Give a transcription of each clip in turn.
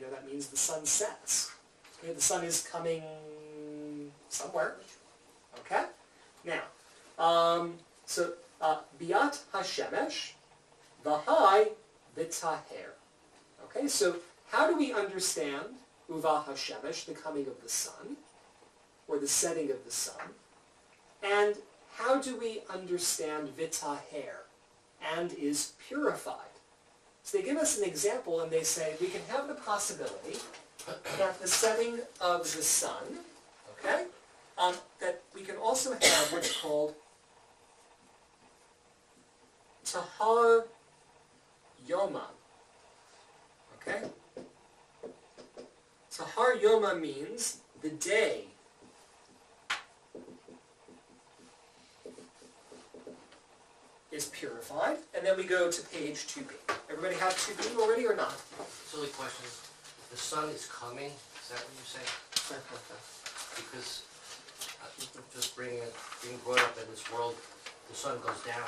that means the sun sets. Okay, the sun is coming somewhere. Okay? Now, Biat HaShemesh, V'hai V'taher. Okay, so how do we understand Uva HaShemesh, the coming of the sun, or the setting of the sun? And how do we understand V'taher, and is purified? So they give us an example and they say we can have the possibility that the setting of the sun, okay, that we can also have what's called Tahar Yoma. Okay? Tahar Yoma means the day is purified, and then we go to page 2b. Everybody have 2b already or not? Silly question. The sun is coming, is that what you say? Because just being brought up in this world, the sun goes down.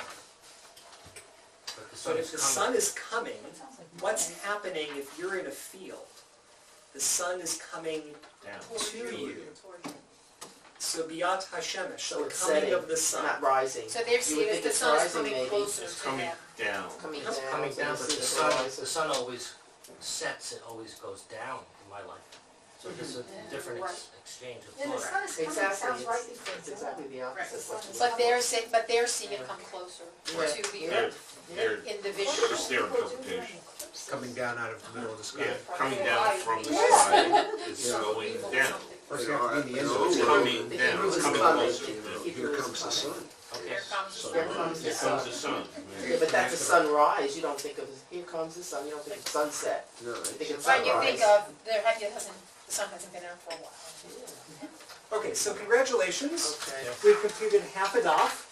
But the sun But is if the coming. sun is coming, what's happening if you're in a field? The sun is coming Down. to you. So Biat HaShemesh, So the it's coming setting, of the sun. not rising. So they're You seeing would if think the it's sun is rising, coming maybe. closer It's to coming them. down. Coming It's down. coming down, but it's the sun always sets, it always goes down in my life. So there's a different exchange of Yeah, the thought. sun is coming, Exactly, sounds right. it's exactly the opposite. Right. But they're seeing it come closer Yeah. to the They're, they're individual. just their interpretation. Coming down out of the middle of the sky. Yeah, coming down from the sky is going down. First you have to be in the end of It's the coming The down, Hebrew it's is coming coming. closer. Here comes the sun. Okay. Here comes the Here sun. comes the Here sun. comes the sun. Yeah, but that's a sunrise. You don't think of here comes the sun. You don't think of sunset. No, You think it's Right, sunrise. you think of, the sun hasn't been out for a while. Okay, so congratulations. Okay. We've completed half a daf,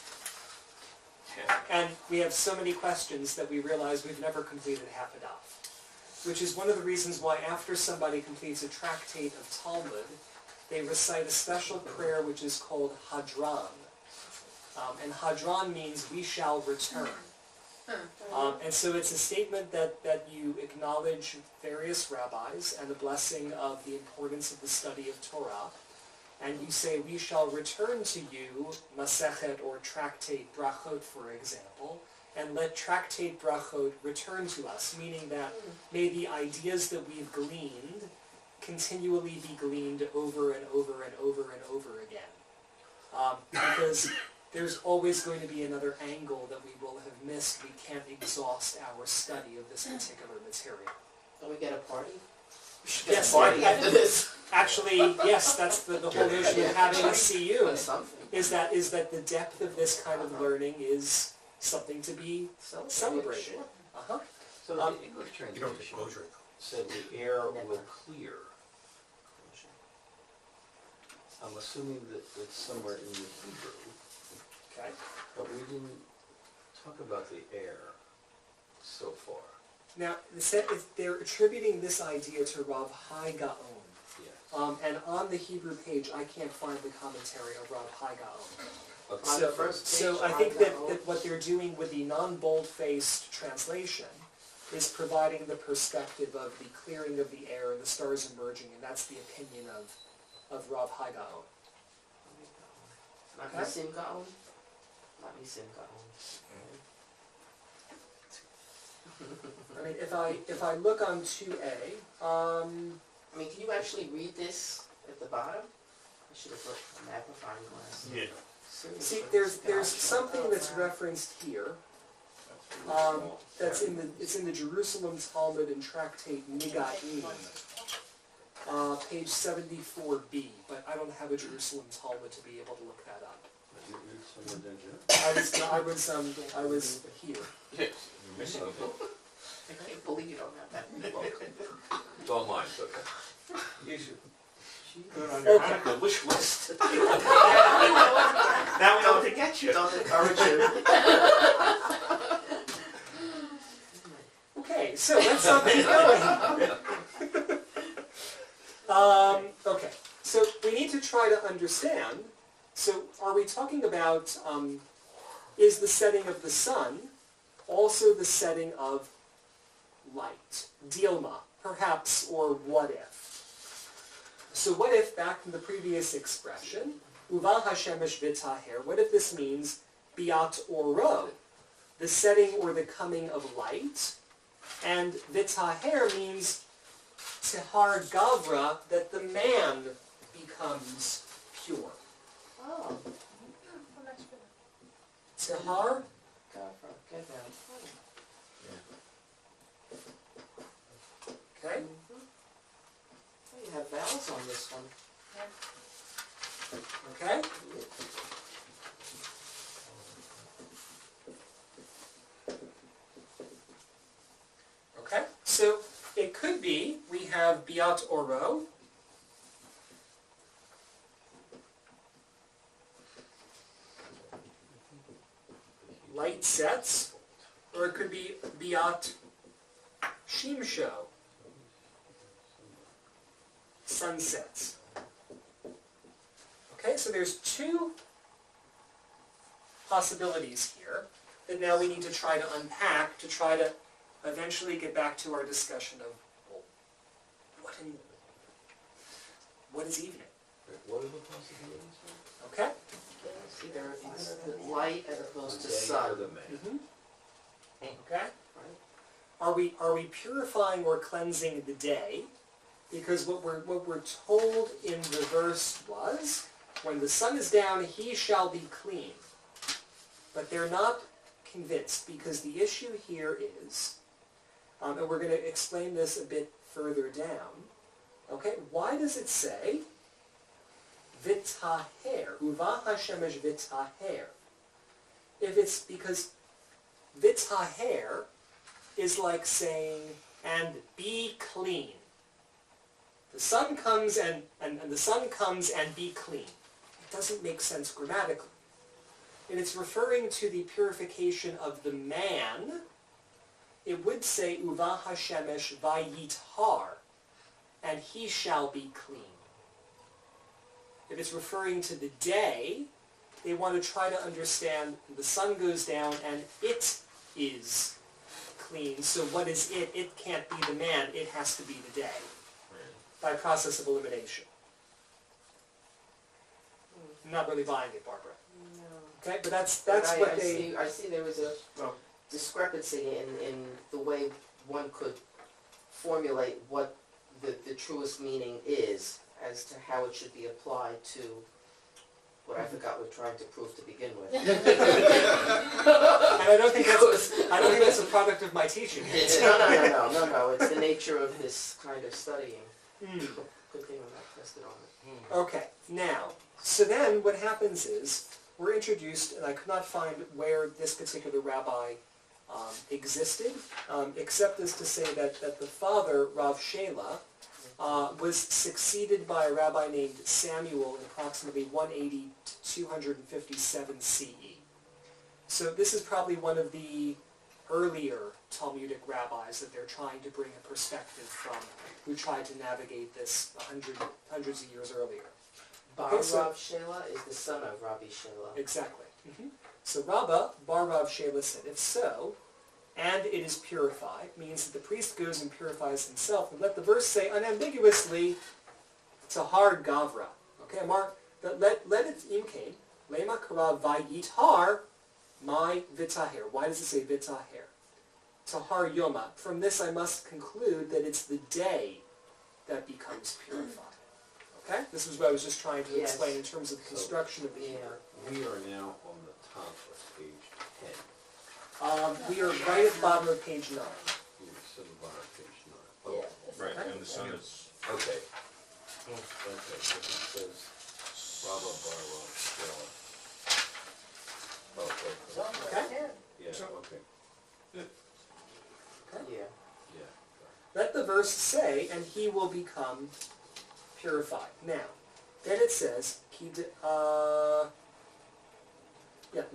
Yeah. and we have so many questions that we realize we've never completed half a daf. Which is one of the reasons why after somebody completes a tractate of Talmud, they recite a special prayer which is called Hadran. And Hadran means we shall return. And so it's a statement that you acknowledge various rabbis and the blessing of the importance of the study of Torah. And you say, we shall return to you, Masechet or Tractate Brachot, for example, and let Tractate Brachot return to us, meaning that may the ideas that we've gleaned continually be gleaned over and over and over and over again. Because there's always going to be another angle that we will have missed. We can't exhaust our study of this particular material. Don't we get a party? Yes, Party after this. actually, yes, that's the whole notion of having a CU, Or something. is that the depth of this kind of learning is something to be celebrated. Uh-huh. So the English You don't get translation closure said the air will clear. I'm assuming that it's somewhere in the Hebrew, Okay. but we didn't talk about the air so far. Now, they're attributing this idea to Rav Hai Gaon. Yeah. And on the Hebrew page, I can't find the commentary of Rav Hai Gaon. Okay. On the first So page, I think Hai that Gaon. what they're doing with the non-bold-faced translation is providing the perspective of the clearing of the air and the stars emerging, and that's the opinion of Rav Hai Gaon. Not Nisim Gaon? Not Nisim Gaon. I mean, if I look on 2A, I mean, can you actually read this at the bottom? I should have put a magnifying glass. Yeah. Seriously. see, there's something that's referenced here. It's in the Jerusalem Talmud and Tractate Niga'im, page 74b, but I don't have a Jerusalem Talmud to be able to look that up. You somewhere down here? I was here. Yes, you're missing a book. I can't believe you don't have that book. It's all mine, it's okay. You should put it on your the wish list. Now Now we know what to get you. Don't encourage you. Okay, so let's keep going. Okay, so we need to try to understand. So are we talking about, is the setting of the sun also the setting of light? Dilma, perhaps, or what if. So what if, back in the previous expression, Uva hashemesh v'taher, what if this means biat oro, the setting or the coming of light, and v'taher means tehar gavra, that the man becomes pure. Oh, Tehar, Gavra, get that. okay? Oh, you have vowels on this one. Okay? Okay, so it could be, we have biat oro, light sets, or it could be biat shimsho, sunsets. Okay, so there's two possibilities here that now we need to try to unpack to try to eventually get back to our discussion of, well, what is evening? What are the possibilities? Okay? See, there it's the light as opposed to The day sun. or the man? Okay? Right? Are we purifying or cleansing the day? Because what we're told in the verse was, when the sun is down, he shall be clean. But they're not convinced, because the issue here is, and we're going to explain this a bit further down, okay, why does it say, v'taher, uva hashemesh v'taher? If it's because v'taher is like saying, and be clean. The sun comes and the sun comes and be clean. It doesn't make sense grammatically. And it's referring to the purification of the man. It would say uva hashemesh vayithar, and he shall be clean. If it's referring to the day, they want to try to understand the sun goes down and it is clean. So what is it? It can't be the man. It has to be the day by process of elimination. I'm not really buying it, Barbara. No. Okay, but that's But what I they. see there was a discrepancy in the way one could formulate what the truest meaning is as to how it should be applied to what I forgot we're trying to prove to begin with. And I don't think that's a product of my teaching. No, it's the nature of this kind of studying. Good thing I'm not tested on it. Okay, now, so then what happens is, we're introduced, and I could not find where this particular rabbi existed, except as to say that the father, Rav Shela, was succeeded by a rabbi named Samuel in approximately 180 to 257 CE. So this is probably one of the earlier Talmudic rabbis that they're trying to bring a perspective from, who tried to navigate this hundreds of years earlier. Bar Okay, so- Rav Shela is the son of Rabbi Shela. Exactly. So Rabbah, Bar Rav Shela said, if so, and it is purified, means that the priest goes and purifies himself. And let the verse say unambiguously, tahar gavra. Okay, Mark, let it imkain, lema kara vayithar, my vitaher. Why does it say vitaher? Tahar yoma. From this I must conclude that it's the day that becomes purified. Okay? This is what I was just trying to Yes. explain in terms of the construction of the Hebrew. We are now on the top of page 10. We are right at the bottom of page 9. You're still about page 9. Yeah. Right, and the sun is, Okay. Okay, so it says Rabba Bar Rav Shela. Oh, okay. Okay? Yeah, okay. Yeah. Yeah. Let the verse say, and he will become purified. Now, then it says,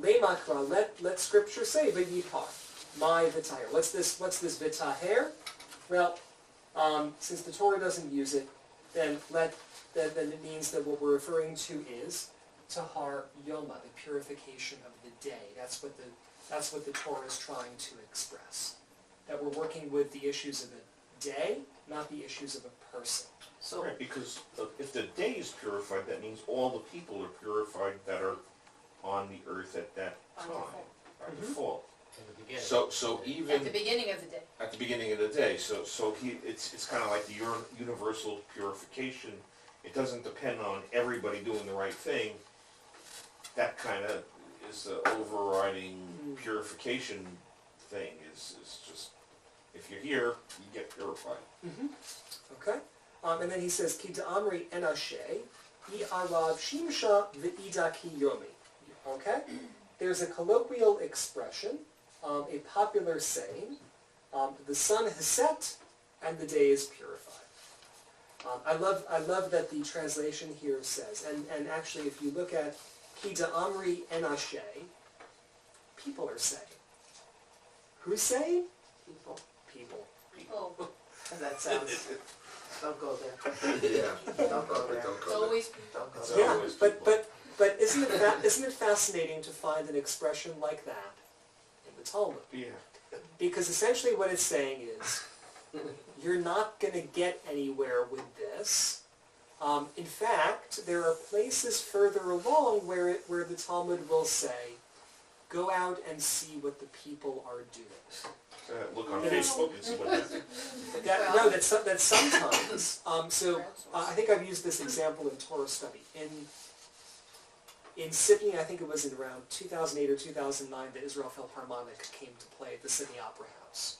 Lemakra, let Scripture say, V'yithar, my v'taher. What's this v'taher? Well, since the Torah doesn't use it, then it means that what we're referring to is tahar yoma, the purification of the day. That's what the Torah is trying to express. That we're working with the issues of the day not the issues of a person. So, Right, because if the day is purified, that means all the people are purified that are on the earth at that By time, default. by Mhm. default. In the beginning. So At the even beginning of the day. at the beginning of the day, it's kind of like the universal purification. It doesn't depend on everybody doing the right thing. That kind of is the overriding purification thing, is just, if you're here, you get purified. Okay? And then he says, Ki da'amri en ashe, I arav shimsha v'ida ki yomi. Okay? There's a colloquial expression, a popular saying, the sun has set and the day is purified. I love that the translation here says, and actually if you look at Ki da'amri en ashe, people are saying. Who's saying? people, People. Oh, and that sounds, don't go there, Yeah. don't go there, Don't it's go there. always, don't go So- there. Yeah, always but, people. but isn't it fascinating to find an expression like that in the Talmud? Yeah. Because essentially what it's saying is, you're not going to get anywhere with this. In fact, there are places further along where the Talmud will say, go out and see what the people are doing. Look on Yeah. Facebook and see what happens. That sometimes, I think I've used this example in Torah study. In Sydney, I think it was in around 2008 or 2009 that Israel Philharmonic came to play at the Sydney Opera House.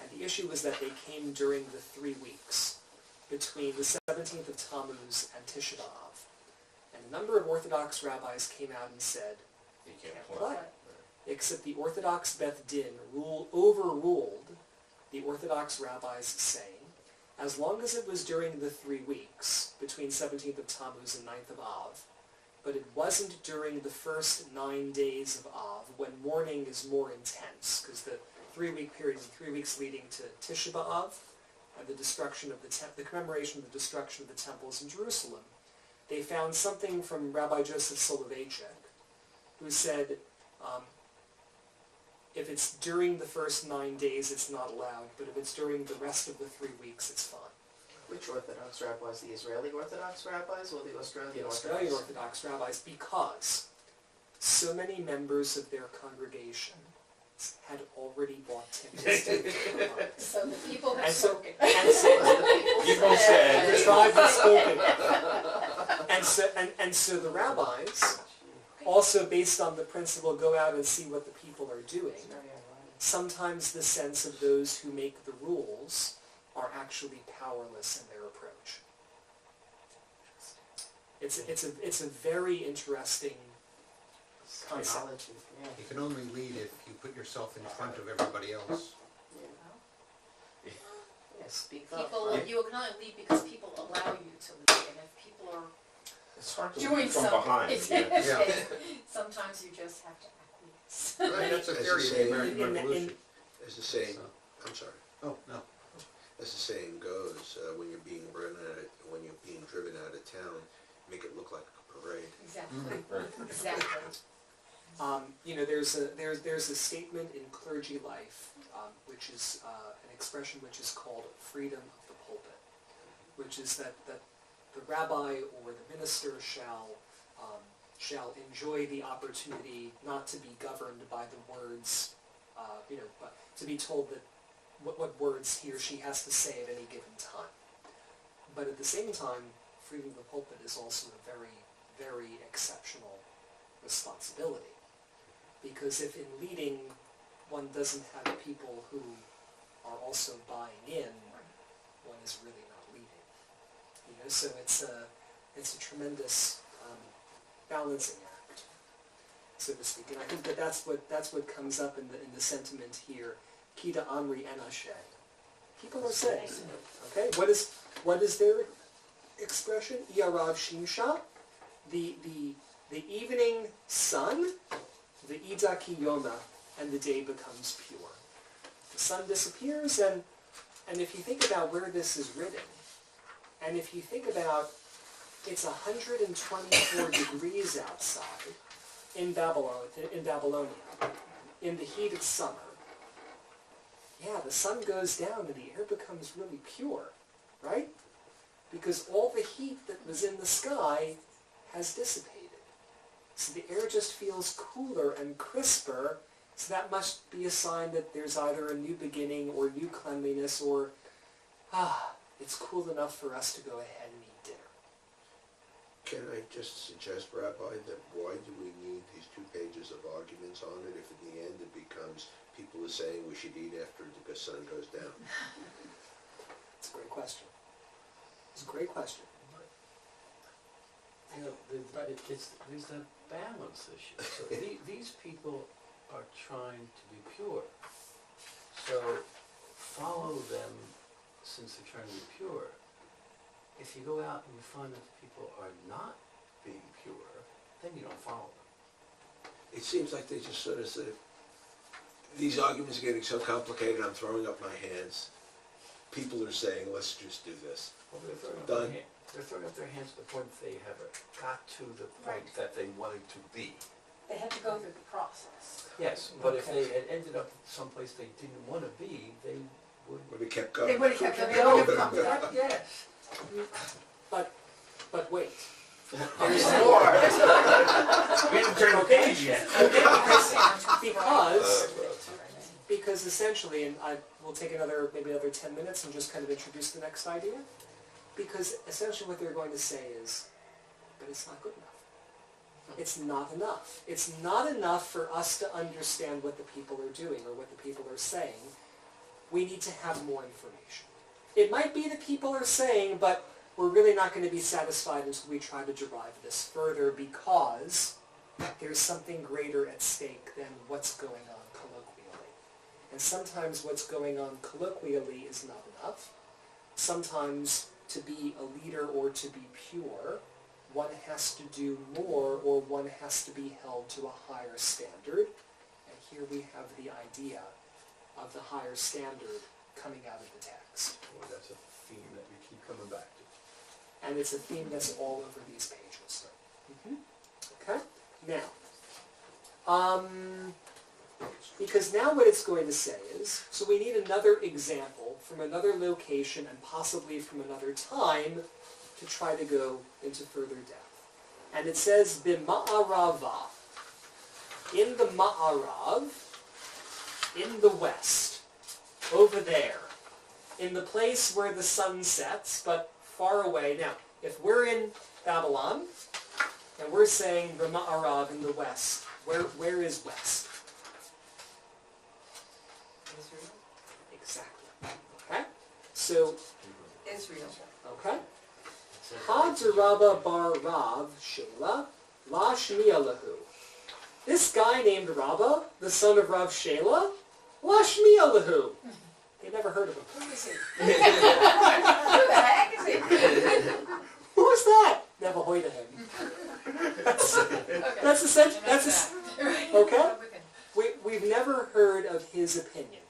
And the issue was that they came during the 3 weeks between the 17th of Tammuz and Tisha B'Av. And a number of Orthodox rabbis came out and said, You can't can't play. play. Except the Orthodox Beth Din overruled the Orthodox rabbis saying, as long as it was during the 3 weeks, between 17th of Tammuz and 9th of Av, but it wasn't during the first 9 days of Av, when mourning is more intense, because the 3-week period is 3 weeks leading to Tisha B'Av, and the destruction of the commemoration of the destruction of the temples in Jerusalem. They found something from Rabbi Joseph Soloveitchik, who said, if it's during the first 9 days, it's not allowed, but if it's during the rest of the 3 weeks, it's fine. Which Orthodox rabbis, the Israeli Orthodox rabbis or the Australian The Orthodox? Australian Orthodox rabbis, because so many members of their congregation had already bought tickets to the Philharmonic. so the people have And so, spoken. and so, People said, the tribe has spoken. And so the rabbis, also based on the principle, go out and see what the people are doing. It's very ironic. Sometimes the sense of those who make the rules are actually powerless in their approach. It's a very interesting concept. Psychology, yeah. You can only lead if you put yourself in front of everybody else. Yeah, speak up. People, right? you can only lead because people allow you to lead, and if people are it's hard to doing lead from something, behind. it's- Yeah. sometimes you just have to acquiesce. Right, that's a As theory I of say, the American in- Revolution. As the saying, So- I'm sorry, Oh, no. as the saying goes, when you're being driven out of town, make it look like a parade. Exactly, Right. exactly. There's a statement in clergy life, which is an expression which is called freedom of the pulpit, which is that the rabbi or the minister shall enjoy the opportunity not to be governed by the words, but to be told that what words he or she has to say at any given time. But at the same time, freedom of the pulpit is also a very, very exceptional responsibility. Because if in leading one doesn't have people who are also buying in, one is really not leading. So it's a tremendous balancing act, so to speak. And I think that's what comes up in the sentiment here. Kita Amri and Ashe. People are saying. Okay, what is their expression? Yarav Shimsha, the evening sun, the Ida Ki Yona, and the day becomes pure. The sun disappears, and if you think about where this is written, and if you think about it's 124 degrees outside in Babylonia, in the heat of summer, yeah, the sun goes down and the air becomes really pure, right? Because all the heat that was in the sky has dissipated. So the air just feels cooler and crisper, so that must be a sign that there's either a new beginning or new cleanliness or, it's cool enough for us to go ahead and eat dinner. Can I just suggest, Rabbi, that why do we need these 2 pages of arguments on it if in the end it becomes people are saying we should eat after the sun goes down? It's a great question. It's a great question. You know, there's a balance issue. So these people are trying to be pure. So follow them since they're trying to be pure. If you go out and you find that the people are not being pure, then you don't follow them. It seems like they just sort of said, these arguments are getting so complicated, I'm throwing up my hands. People are saying, let's just do this. Well, they're throwing up Done. they're throwing up their hands to the point they have got to the point Right. that they wanted to be. They had to go through the process. Yes, but if Okay. they had ended up someplace they didn't want to be, they would. Would have kept They going. would have kept They going. would have come back, yes. But wait. There's more. We haven't turned the page yet. Because essentially, and I will take maybe another 10 minutes and just kind of introduce the next idea. Because essentially what they're going to say is, but it's not good enough. It's not enough. It's not enough for us to understand what the people are doing or what the people are saying. We need to have more information. It might be that people are saying, but we're really not going to be satisfied until we try to derive this further because there's something greater at stake than what's going on colloquially. And sometimes what's going on colloquially is not enough. Sometimes to be a leader or to be pure, one has to do more or one has to be held to a higher standard. And here we have the idea of the higher standard coming out of the text. Well, that's a theme that we keep coming back to. And it's a theme that's all over these pages. Okay? Now, because now what it's going to say is, so we need another example from another location and possibly from another time to try to go into further depth. And it says, B'ma'arava, in the Ma'arav, in the west, over there, in the place where the sun sets, but far away. Now, if we're in Babylon, and we're saying the Ma'arav in the west, where is west? Israel? Exactly. Okay? So, Israel. okay? Ha-Rabba bar Rav Shela la Shmiya lahu. This guy named Rabba, the son of Rav Shela, la Shmiya lahu. They never heard of him. Who is he? Who the heck is he? Who was that? Never heard of him. That's essential. That's okay. We've never heard of his opinion.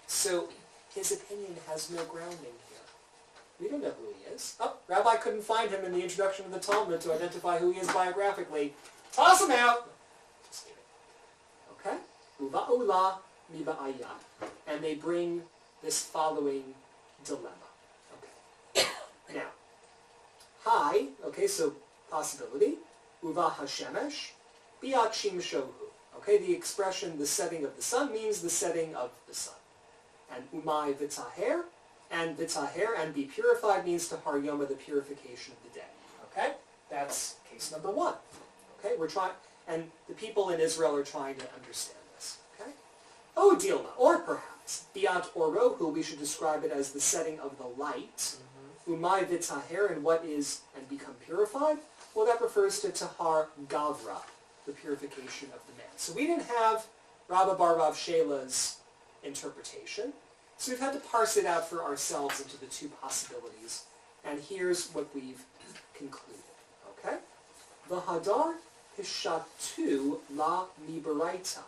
So his opinion has no grounding here. We don't know who he is. Oh, Rabbi couldn't find him in the introduction of the Talmud to identify who he is biographically. Toss him out! Just kidding. Okay? Uva'ula miba'aya. And they bring this following dilemma. Okay. Now, hi, okay, so possibility. Uva hashemesh, biat shim shohu. Okay, the expression the setting of the sun means the setting of the sun. And umay v'taher, and v'taher, and be purified means to har yoma, the purification of the day. Okay? That's case number one. Okay, we're trying, and the people in Israel are trying to understand this. Okay? Oh, Dilma, or perhaps, biat orohu, we should describe it as the setting of the light. Umay v'taher, and what is, and become purified? Well, that refers to tahar gavra, the purification of the man. So we didn't have Rabba bar Rav Shela's interpretation, so we've had to parse it out for ourselves into the two possibilities, and here's what we've concluded. Okay? V'hadar hishatu la mibaraita.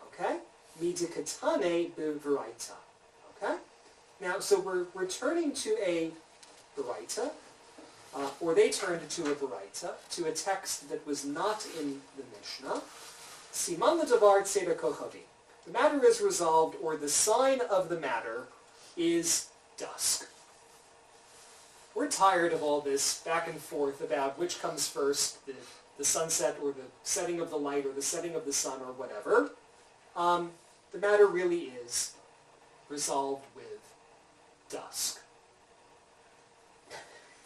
Okay? Midikatane b'varaita. Okay? Now, so we're returning to a Baraita, or they turned to a Baraita, to a text that was not in the Mishnah. Siman l'davar tzeder kochavi. The matter is resolved, or the sign of the matter is dusk. We're tired of all this back and forth about which comes first, the sunset or the setting of the light or the setting of the sun or whatever. The matter really is resolved with dusk.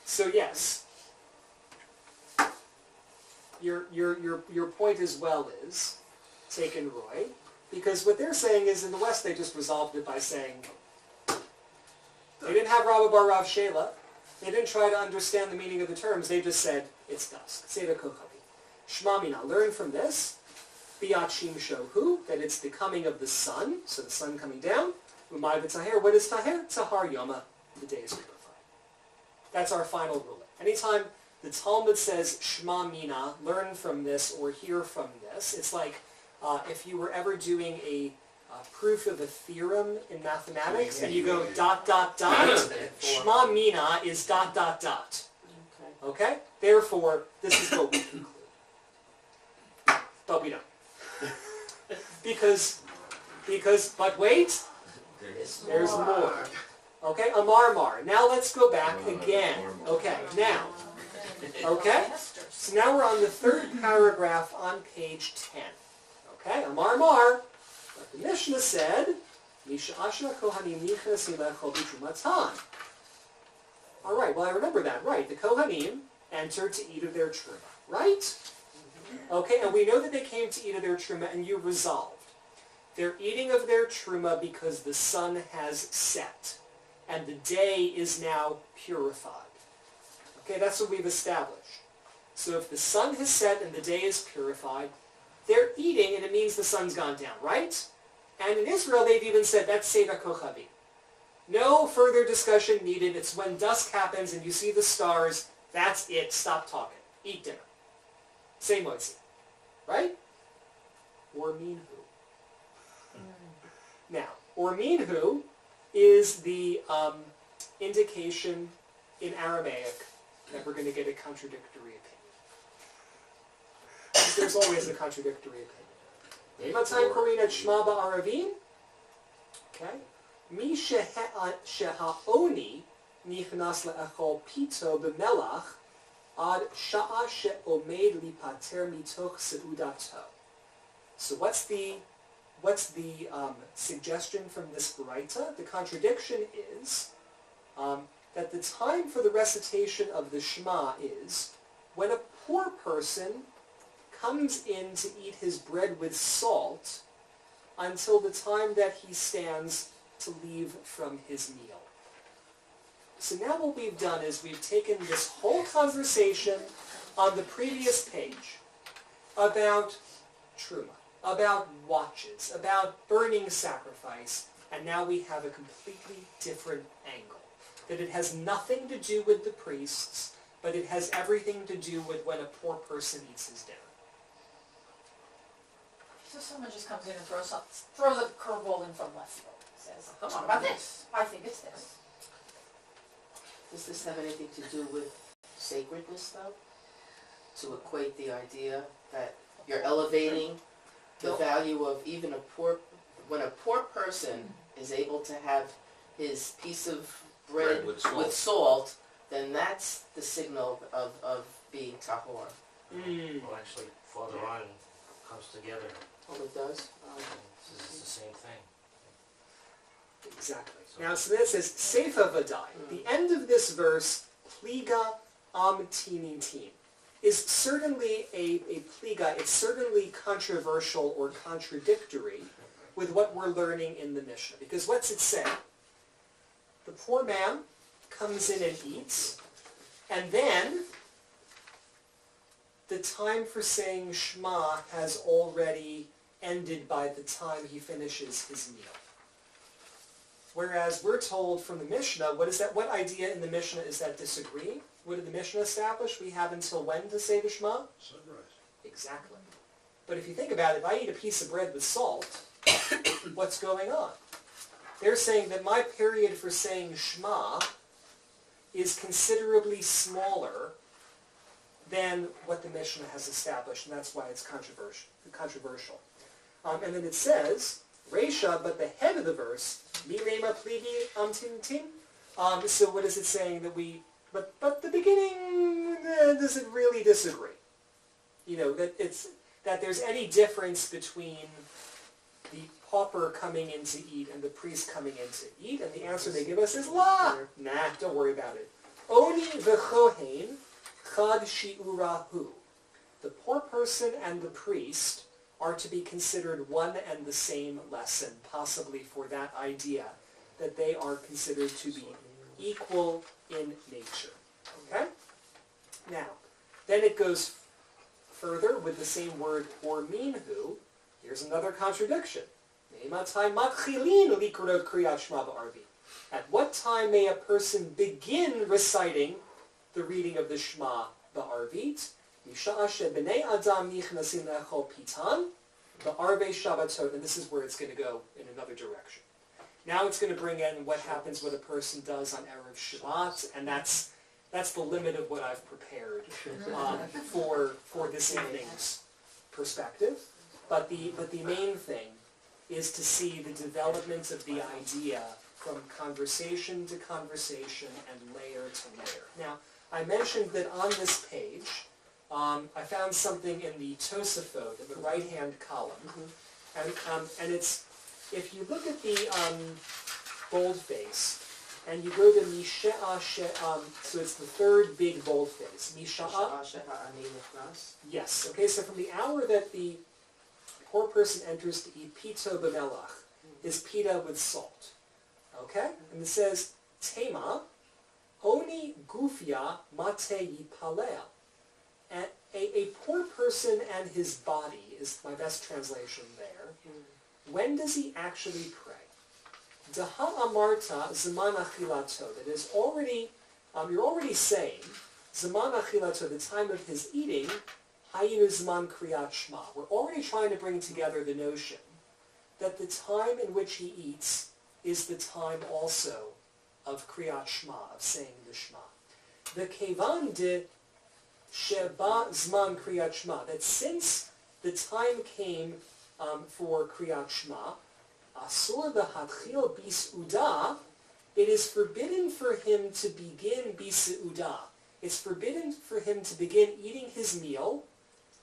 So yes, your point as well is taken, Roy, because what they're saying is in the West they just resolved it by saying they didn't have Rabbi Bar Rav Shela. They didn't try to understand the meaning of the terms. They just said, it's dusk. Seder Kochavi. Shma Mina. Learn from this. Biat Shim Shohu. That it's the coming of the sun. So the sun coming down. Umay B'Taher. What is Taher? Tahar Yoma. The day is purified. That's our final ruling. Anytime the Talmud says Shma Mina, learn from this or hear from this, it's like if you were ever doing a proof of a theorem in mathematics, and you go ... Shma Mina is ... Okay? Therefore, this is what we conclude. But we don't. Because, but wait, there's more. Okay, Amar. Now let's go back again. Okay, now. Okay? So now we're on the third paragraph on page 10. Okay, Amar. But the Mishnah said, Misha'asha Kohanim Nichnas Yilechol B'Trumatan. All right, well I remember that, right. The Kohanim entered to eat of their truma, right? Okay, and we know that they came to eat of their truma, and you resolved. They're eating of their truma because the sun has set, and the day is now purified. Okay, that's what we've established. So if the sun has set and the day is purified, they're eating, and it means the sun's gone down, right? And in Israel, they've even said, that's Seder Kochavi. No further discussion needed. It's when dusk happens and you see the stars, that's it. Stop talking. Eat dinner. Same motzi. Right? Or minhu. Now, or minhu is the indication in Aramaic that we're going to get a contradictory opinion. There's always a contradictory opinion. Matai korin et shma ba'aravim. Okay. Mi sheha'oni nichnas le'echol pito b'melach ad sha'a she'omed lipater mitoch seudato. So what's the suggestion from this Baraita? The contradiction is that the time for the recitation of the Shema is when a poor person comes in to eat his bread with salt until the time that he stands to leave from his meal. So now what we've done is we've taken this whole conversation on the previous page about truma, about watches, about burning sacrifice, and now we have a completely different angle. That it has nothing to do with the priests, but it has everything to do with when a poor person eats his dinner. So someone just comes in and throws a curveball in from left field. Says, what about this? I think it's this. Does this have anything to do with sacredness, though? To equate the idea that you're elevating the value of even when a poor person is able to have his piece of bread with salt, then that's the signal of being tahor. Well, actually, farther on comes together. Oh, it does? This is the same thing. Exactly. Now, so that says, Seifa Vadai. The end of this verse, Pliga Am Tinitim, is certainly a pliga. It's certainly controversial or contradictory with what we're learning in the Mishnah. Because what's it say? The poor man comes in and eats, and then the time for saying Shema has already ended by the time he finishes his meal. Whereas we're told from the Mishnah, what idea in the Mishnah is that disagreeing? What did the Mishnah establish? We have until when to say the Shema? Sunrise. Exactly. But if you think about it, if I eat a piece of bread with salt, what's going on? They're saying that my period for saying Shema is considerably smaller than what the Mishnah has established, and that's why it's controversial. And then it says, Reisha, but the head of the verse, Milema pligi tintin. So what is it saying that but the beginning doesn't really disagree. You know, that there's any difference between the pauper coming in to eat and the priest coming in to eat, and the answer they give us is la. Nah, don't worry about it. Oni v'chohen chad shi'urahu. The poor person and the priest are to be considered one and the same lesson, possibly for that idea that they are considered to be equal in nature. Okay? Now, then it goes further with the same word or minhu. Here's another contradiction. At what time may a person begin reciting the reading of the Shema ba'arvit? And this is where it's going to go in another direction. Now it's going to bring in what happens when a person does on Erev Shabbat, and that's the limit of what I've prepared for this evening's perspective. But the main thing is to see the development of the idea from conversation to conversation and layer to layer. Now, I mentioned that on this page, I found something in the Tosafot, in the right-hand column, and it's, if you look at the boldface, and you go to Misha'a, so it's the third big boldface, Misha'a. Yes, okay, so from the hour that the poor person enters to eat pito b'melach, is pita with salt, okay? And it says, Tema, oni gufia mate yipalel. And a poor person and his body is my best translation there. When does he actually pray? Daha amarta zaman achilato. That is already, you're already saying, zaman achilato, the time of his eating, hayinu zaman kriyat shema. We're already trying to bring together the notion that the time in which he eats is the time also of kriyat shema, of saying the shema. The kevan de sheba zman kriyat shema, that since the time came for kriyat shema, asur lahatchil bis'udah, it is forbidden for him to begin bis'udah. It's forbidden for him to begin eating his meal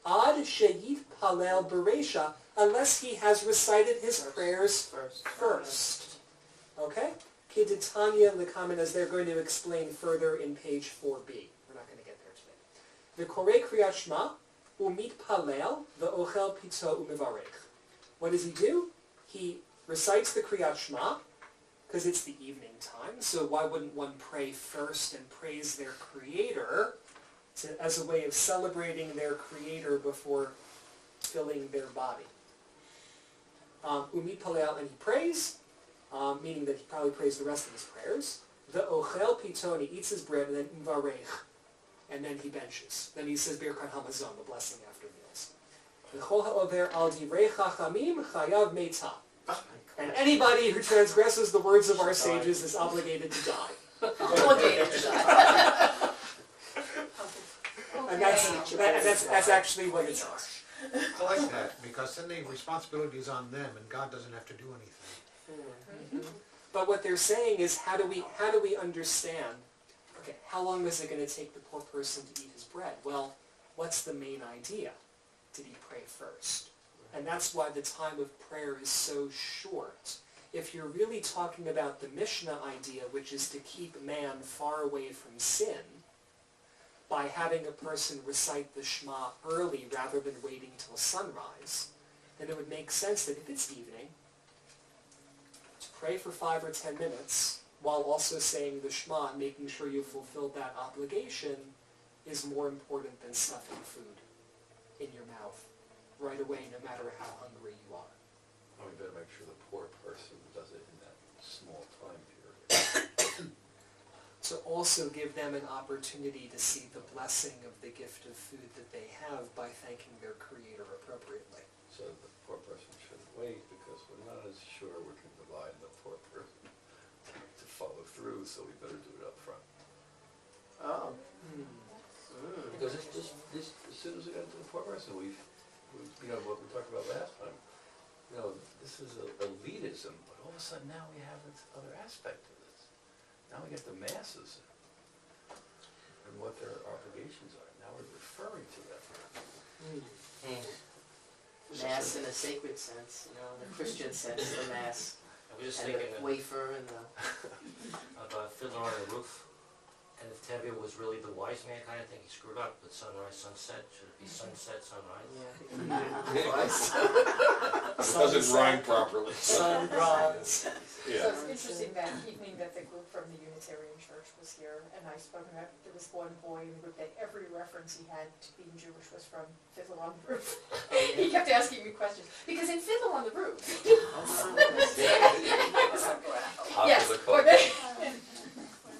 ad sheyit palel beresha, unless he has recited his prayers first. Okay? Kiditanya lekamen, as they're going to explain further in page 4b. We're not going to get there today. The korei kriyat shema umit palel ve'ochel pito umivarech. What does he do? He recites the kriyat shema, because it's the evening time, so why wouldn't one pray first and praise their creator as a way of celebrating their creator before filling their body? Umit palel, and he prays, meaning that he probably prays the rest of his prayers. The ochel piton, he eats his bread, and then uvarech, and then he benches. Then he says Birkat Hamazon, the blessing after meals. V'chol ha'over al divrei chachamim chayav meitah. And anybody who transgresses the words of our sages is obligated to die. Obligated to die. And that's actually what it's on. I like that, because then the responsibility is on them, and God doesn't have to do anything. But what they're saying is, how do we understand, okay, how long is it going to take the poor person to eat his bread? Well, what's the main idea? Did he pray first? And that's why the time of prayer is so short. If you're really talking about the Mishnah idea, which is to keep man far away from sin, by having a person recite the Shema early rather than waiting till sunrise, then it would make sense that if it's evening, to pray for 5 or 10 minutes while also saying the Shema and making sure you've fulfilled that obligation is more important than stuffing food in your mouth right away, no matter how hungry you are. Oh, we better make sure the poor person does it in that small time period. To also give them an opportunity to see the blessing of the gift of food that they have by thanking their Creator appropriately. So the poor person shouldn't wait, because we're not as sure we can provide the poor person to follow through, so we better do it up front. Oh. Because it's just, as soon as we get to the poor person, we've, you know, what we talked about last time, you know, this is a sudden now we have this other aspect of this. Now we get the masses and what their obligations are. Now we're referring to them. Mass in a sacred sense, you know, in a Christian sense, the mass, I was just and thinking the wafer and the, about Fiddler on the Roof, and if Tevye was really the wise man, kind of think he screwed up with sunrise, sunset. Should it be sunset, sunrise? yeah. It doesn't rhyme properly. Sunrise. Yeah. So it's interesting that evening that the group from the Unitarian Church was here, and I spoke about, there was one boy in the group that every reference he had to being Jewish was from Fiddler on the Roof. He kept asking me questions, because in Fiddler on the Roof, yes, Popular or they,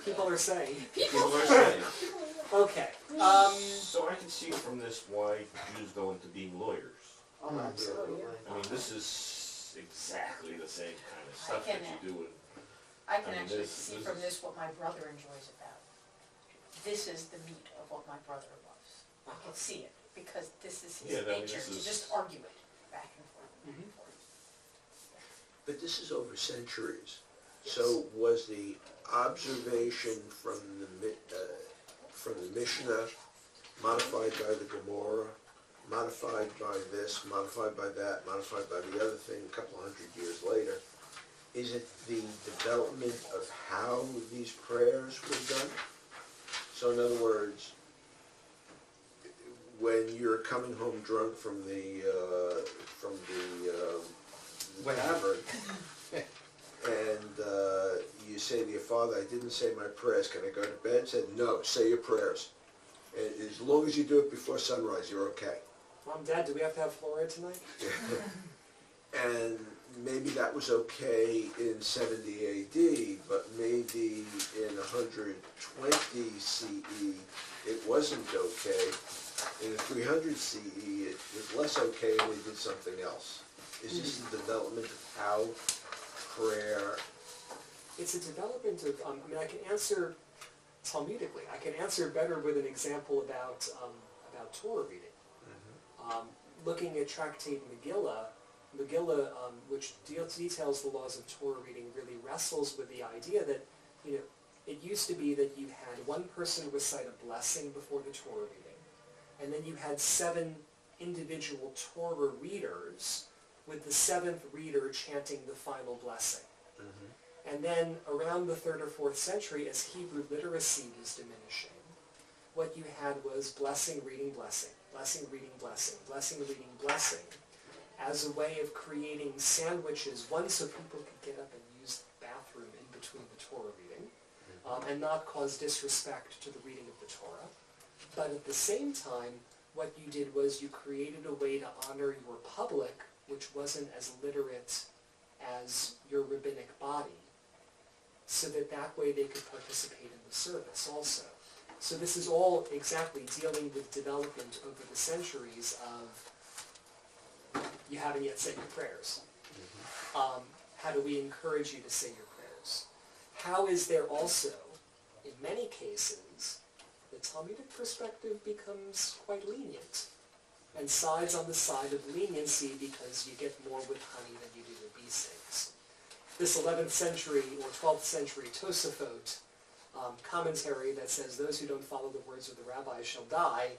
People are saying. People are saying. Okay. So I can see from this why Jews go into being lawyers. Oh, absolutely. I mean, this is exactly the same kind of I stuff can, that you do in. I can I mean, actually this- see this from is- this what my brother enjoys about. This is the meat of what my brother loves. I can see it, because this is Yeah, his I mean, nature, this to is- just argue it back and forth, back and forth. But this is over centuries. So was the observation from the Mishnah modified by the Gemara, modified by this, modified by that, modified by the other thing a couple hundred years later? Is it the development of how these prayers were done? So in other words, when you're coming home drunk from the tavern, and you say to your father, "I didn't say my prayers, can I go to bed?" Said, "No, say your prayers. And as long as you do it before sunrise, you're okay." Mom, Dad, do we have to have fluoride tonight? And maybe that was okay in 70 AD, but maybe in 120 CE it wasn't okay. In the 300 CE it was less okay and they did something else. Is this the development of how prayer? It's a development of, I mean, I can answer Talmudically. I can answer better with an example about Torah reading. Looking at Tractate Megillah, which details the laws of Torah reading, really wrestles with the idea that, you know, it used to be that you had one person recite a blessing before the Torah reading, and then you had 7 individual Torah readers, with the 7th reader chanting the final blessing. And then around the 3rd or 4th century, as Hebrew literacy was diminishing, what you had was blessing, reading, blessing, blessing, reading, blessing, blessing, reading, blessing, as a way of creating sandwiches, one, so people could get up and use the bathroom in between the Torah reading, and not cause disrespect to the reading of the Torah. But at the same time, what you did was you created a way to honor your public, which wasn't as literate as your rabbinic body, so that way they could participate in the service also. So this is all exactly dealing with development over the centuries of you haven't yet said your prayers. How do we encourage you to say your prayers? How is there also, in many cases, the Talmudic perspective becomes quite lenient and sides on the side of leniency because you get more with honey than you do with bee stings. This 11th century or 12th century Tosafot commentary that says those who don't follow the words of the rabbi shall die,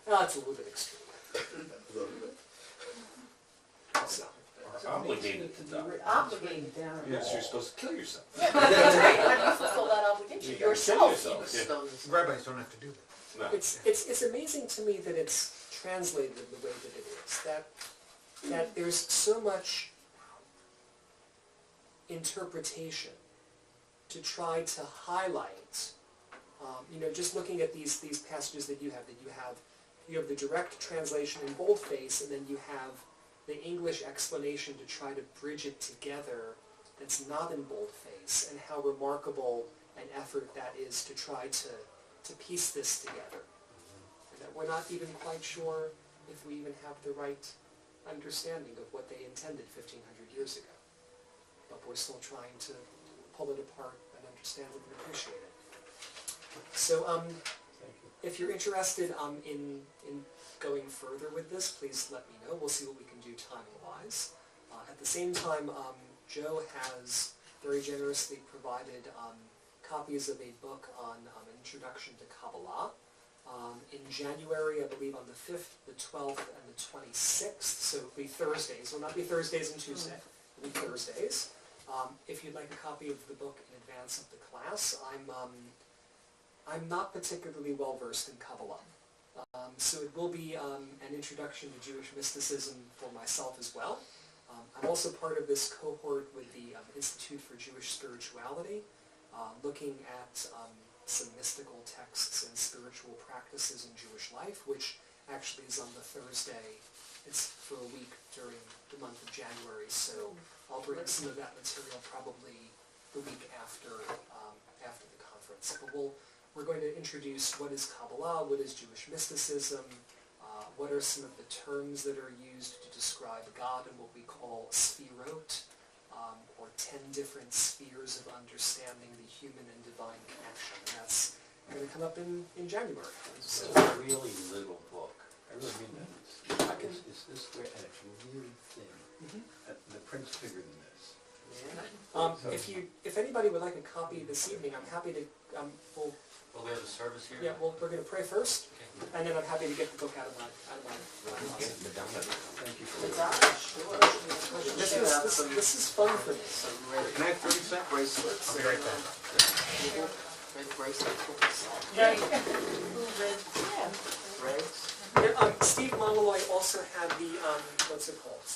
that's a little bit extreme. So, Obligated to die. Obligated. Yes, you're supposed to kill yourself. Yeah, that's right. How do you fulfill that obligation? You gotta Yourself. kill yourself, Rabbis don't have to do that. No. it's amazing to me that it's translated in the way that it is, that there's so much interpretation to try to highlight, just looking at these passages that you have the direct translation in boldface, and then you have the English explanation to try to bridge it together that's not in boldface, and how remarkable an effort that is to try to piece this together. And that we're not even quite sure if we even have the right understanding of what they intended 1,500 years ago. But we're still trying to pull it apart and understand it and appreciate it. So if you're interested in going further with this, please let me know. We'll see what we can do timing-wise. At the same time, Joe has very generously provided copies of a book on an introduction to Kabbalah. In January, I believe on the 5th, the 12th, and the 26th, so it'll be Thursdays. It will not be Thursdays and Tuesday. It will be Thursdays. If you'd like a copy of the book in advance of the class, I'm not particularly well versed in Kabbalah. So it will be an introduction to Jewish mysticism for myself as well. I'm also part of this cohort with the Institute for Jewish Spirituality, looking at some mystical texts and spiritual practices in Jewish life, which actually is on the Thursday. It's for a week during the month of January, so I'll bring some of that material probably the week after the conference. But we're going to introduce what is Kabbalah, what is Jewish mysticism, what are some of the terms that are used to describe God and what we call sphirot, or 10 different spheres of understanding the human and divine connection. And that's going to come up in January. It's a really little book. I really mean that. It's this way, and it's really thin. The print's bigger than this. If anybody would like a copy this evening, I'm happy to. Will we have a service here? Yeah, well, we're going to pray first, and then I'm happy to get the book out of my closet. Thank you for This is fun for me. So you ready? Can I have 30 seconds? Bracelets. I'll be right back. Red bracelets. Yeah. Who read, Reds. Steve Monoloy also had the what's it called?